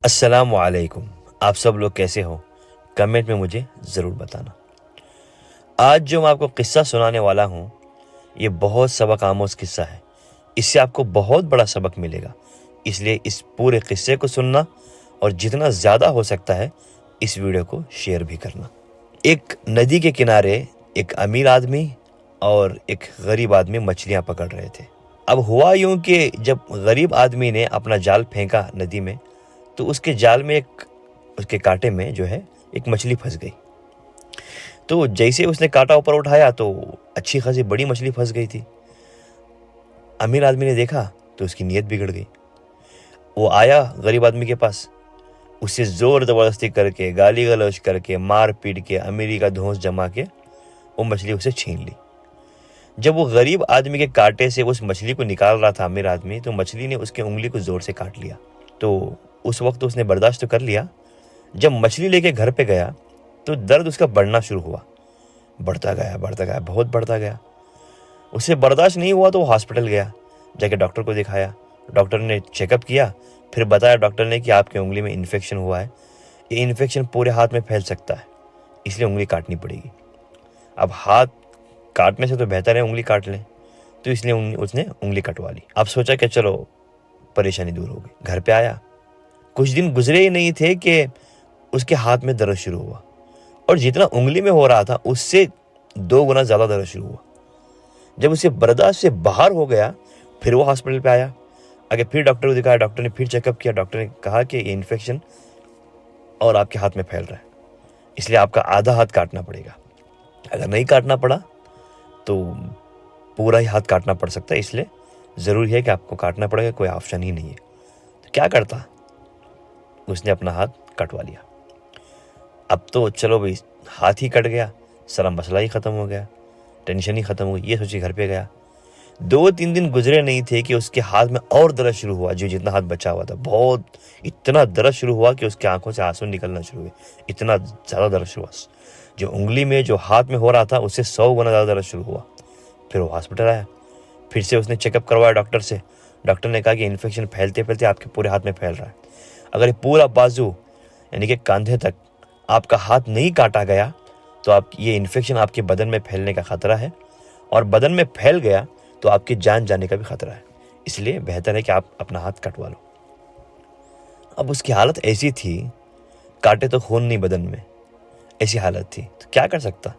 अस्सलामु अलैकुम। आप सब लोग कैसे हो? कमेंट में मुझे ज़रूर बताना। आज जो मैं आपको किस्सा सुनाने वाला हूँ, ये बहुत सबक आमोज़ किस्सा है। इससे आपको बहुत बड़ा सबक मिलेगा, इसलिए इस पूरे किस्से को सुनना और जितना ज़्यादा हो सकता है इस वीडियो को शेयर भी करना। एक नदी के किनारे एक अमीर आदमी और एक गरीब आदमी मछलियाँ पकड़ रहे थे। अब हुआ यूँ कि जब गरीब आदमी ने अपना जाल फेंका नदी में, तो उसके जाल में उसके कांटे में जो है एक मछली फंस गई। तो जैसे उसने कांटा ऊपर उठाया तो अच्छी खासी बड़ी मछली फंस गई थी। अमीर आदमी ने देखा तो उसकी नीयत बिगड़ गई। वो आया गरीब आदमी के पास, उससे जोर जबरदस्ती करके, गाली गलौज करके, मार पीट के, अमीरी का धौंस जमा के वो मछली उसे छीन ली। जब वो गरीब आदमी के कांटे से उस मछली को निकाल रहा था अमीर आदमी, तो मछली ने उसके उंगली को जोर से काट लिया। तो उस वक्त उसने बर्दाश्त तो कर लिया। जब मछली लेके घर पे गया तो दर्द उसका बढ़ना शुरू हुआ, बढ़ता गया, बहुत बढ़ता गया। उससे बर्दाश्त नहीं हुआ तो वो हॉस्पिटल गया, जाके डॉक्टर को दिखाया। डॉक्टर ने चेकअप किया, फिर बताया डॉक्टर ने कि आपकी उंगली में इन्फेक्शन हुआ है, ये इन्फेक्शन पूरे हाथ में फैल सकता है, इसलिए उंगली काटनी पड़ेगी। अब हाथ काटने से तो बेहतर है उंगली काट लें, तो इसलिए उसने उंगली कटवा ली। अब सोचा कि चलो परेशानी दूर हो गई। घर पे आया, कुछ दिन गुजरे ही नहीं थे कि उसके हाथ में दर्द शुरू हुआ, और जितना उंगली में हो रहा था उससे 2 गुना ज़्यादा दर्द शुरू हुआ। जब उसे बर्दाश्त से बाहर हो गया, फिर वो हॉस्पिटल पे आया। आगे फिर डॉक्टर को दिखाया, डॉक्टर ने फिर चेकअप किया। डॉक्टर ने कहा कि ये इन्फेक्शन और आपके हाथ में फैल रहा है, इसलिए आपका आधा हाथ काटना पड़ेगा। अगर नहीं काटना पड़ा तो पूरा ही हाथ काटना पड़ सकता है, इसलिए ज़रूरी है कि आपको काटना पड़ेगा, कोई ऑप्शन ही नहीं है। तो क्या करता, उसने अपना हाथ कटवा लिया। अब तो चलो भाई, हाथ ही कट गया, सारा मसला ही ख़त्म हो गया, टेंशन ही ख़त्म हो गई, ये सोची घर पे गया। 2-3 दिन गुजरे नहीं थे कि उसके हाथ में और दर्द शुरू हुआ। जो जितना हाथ बचा हुआ था, बहुत इतना दर्द शुरू हुआ कि उसकी आंखों से आंसू निकलना शुरू हुए, इतना ज़्यादा दर्द शुरू हुआ। जो उंगली में, जो हाथ में हो रहा था, उससे 100 गुना ज़्यादा दर्द शुरू हुआ। फिर वो हॉस्पिटल आया, फिर से उसने चेकअप करवाया डॉक्टर से। डॉक्टर ने कहा कि इन्फेक्शन फैलते फैलते आपके पूरे हाथ में फैल रहा है। अगर ये पूरा बाजू यानी कि कंधे तक आपका हाथ नहीं काटा गया तो ये इन्फेक्शन आपके बदन में फैलने का खतरा है, और बदन में फैल गया तो आपकी जान जाने का भी खतरा है। इसलिए बेहतर है कि आप अपना हाथ कटवा लो। अब उसकी हालत ऐसी थी, काटे तो खून नहीं बदन में, ऐसी हालत थी, तो क्या कर सकता।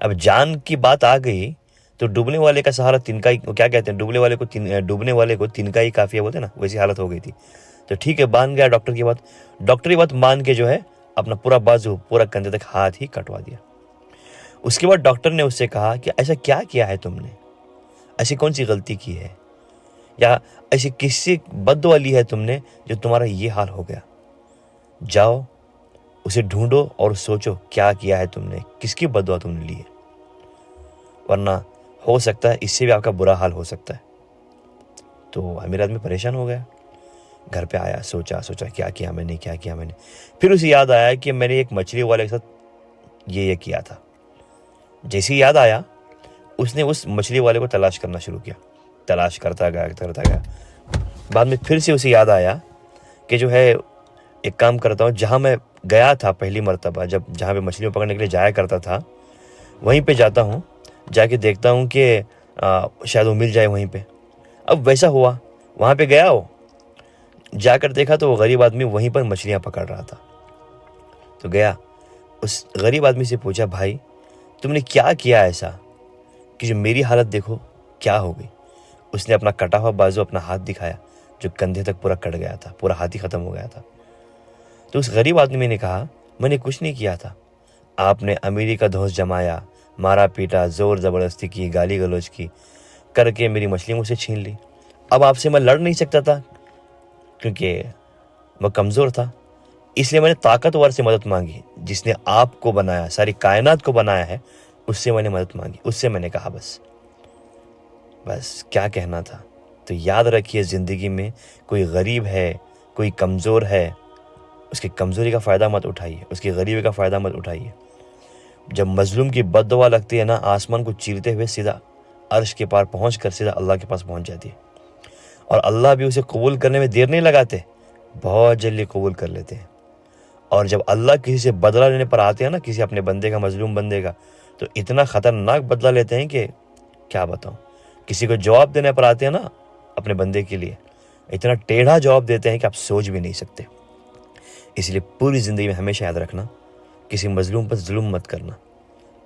अब जान की बात आ गई तो डूबने वाले का सहारा तिनका ही, क्या कहते हैं, डूबने वाले को तिनका ही काफी है, बोलते ना, वैसी हालत हो गई थी। तो ठीक है, मान गया डॉक्टर की बात। डॉक्टर की बात मान के जो है अपना पूरा बाजू, पूरा कंधे तक हाथ ही कटवा दिया। उसके बाद डॉक्टर ने उससे कहा कि ऐसा क्या किया है तुमने, ऐसी कौन सी गलती की है, या ऐसी किससे बद्दुआ ली है तुमने जो तुम्हारा ये हाल हो गया। जाओ उसे ढूंढो और सोचो क्या किया है तुमने, किसकी बद्दुआ तुमने ली है, वरना हो सकता है इससे भी आपका बुरा हाल हो सकता है। तो अमीर आदमी परेशान हो गया, घर पे आया, सोचा क्या किया मैंने। फिर उसे याद आया कि मैंने एक मछली वाले के साथ ये किया था। जैसे ही याद आया, उसने उस मछली वाले को तलाश करना शुरू किया। तलाश करता गया। बाद में फिर से उसे याद आया कि जो है, एक काम करता हूँ, जहाँ मैं गया था पहली मर्तबा, जहाँ पे मछलियों पकड़ने के लिए जाया करता था, वहीं पे जाता हूँ, जाके देखता हूँ कि शायद वो मिल जाए वहीं पे। अब वैसा हुआ, वहाँ पे गया, हो जाकर देखा तो वो गरीब आदमी वहीं पर मछलियाँ पकड़ रहा था। तो गया, उस गरीब आदमी से पूछा, भाई तुमने क्या किया ऐसा कि जो मेरी हालत देखो क्या हो गई। उसने अपना कटा हुआ बाजू, अपना हाथ दिखाया, जो कंधे तक पूरा कट गया था, पूरा हाथ ही खत्म हो गया था। तो उस गरीब आदमी ने कहा, मैंने कुछ नहीं किया था, आपने अमीरी का धौंस जमाया, मारा पीटा, जोर जबरदस्ती की, गाली गलौज की करके मेरी मछली मुझसे छीन ली। अब आपसे मैं लड़ नहीं सकता था क्योंकि मैं कमज़ोर था, इसलिए मैंने ताकतवर से मदद मांगी, जिसने आपको बनाया, सारी कायनात को बनाया है, उससे मैंने मदद मांगी, उससे मैंने कहा बस क्या कहना था। तो याद रखिए, ज़िंदगी में कोई गरीब है, कोई कमज़ोर है, उसकी कमज़ोरी का फ़ायदा मत उठाइए, उसकी गरीबी का फ़ायदा मत उठाइए। जब मजलूम की बद्दुआ लगती है ना, आसमान को चीरते हुए सीधा अर्श के पार पहुँच कर सीधा अल्लाह के पास पहुँच जाती है, और अल्लाह भी उसे कबूल करने में देर नहीं लगाते, बहुत जल्दी कबूल कर लेते हैं। और जब अल्लाह किसी से बदला लेने पर आते हैं ना, किसी अपने बंदे का, मजलूम बंदे का, तो इतना ख़तरनाक बदला लेते हैं कि क्या बताऊँ। किसी को जवाब देने पर आते हैं ना अपने बंदे के लिए, इतना टेढ़ा जवाब देते हैं कि आप सोच भी नहीं सकते। इसलिए पूरी ज़िंदगी में हमेशा याद रखना, किसी मजलूम पर जुल्म मत करना।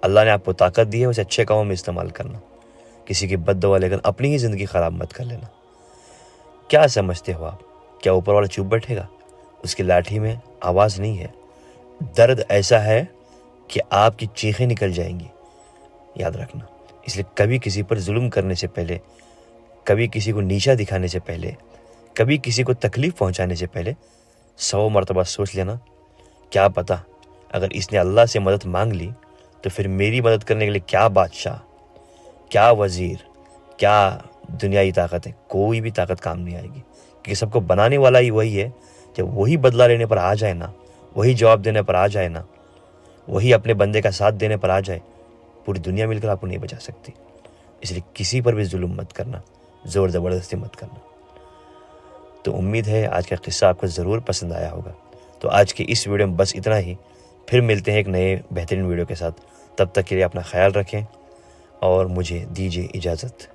अल्लाह ने आपको ताकत दी है, उसे अच्छे कामों में इस्तेमाल करना। किसी की बद्दुआ लेकर अपनी ही ज़िंदगी ख़राब मत कर लेना। क्या समझते हो आप, क्या ऊपर वाला चुप बैठेगा? उसकी लाठी में आवाज़ नहीं है, दर्द ऐसा है कि आपकी चीखें निकल जाएंगी, याद रखना। इसलिए कभी किसी पर जुल्म करने से पहले, कभी किसी को नीचा दिखाने से पहले, कभी किसी को तकलीफ़ पहुंचाने से पहले 100 मरतबा सोच लेना, क्या पता अगर इसने अल्लाह से मदद मांग ली तो फिर मेरी मदद करने के लिए क्या बादशाह, क्या वज़ीर, क्या दुनियाई ताकत है, कोई भी ताकत काम नहीं आएगी। क्योंकि सबको बनाने वाला ही वही है। जब वही बदला लेने पर आ जाए ना, वही जवाब देने पर आ जाए ना, वही अपने बंदे का साथ देने पर आ जाए, पूरी दुनिया मिलकर आपको नहीं बचा सकती। इसलिए किसी पर भी जुल्म मत करना, ज़ोर ज़बरदस्ती मत करना। तो उम्मीद है आज का किस्सा आपको ज़रूर पसंद आया होगा। तो आज की इस वीडियो में बस इतना ही। फिर मिलते हैं एक नए बेहतरीन वीडियो के साथ। तब तक के लिए अपना ख्याल रखें और मुझे दीजिए इजाज़त।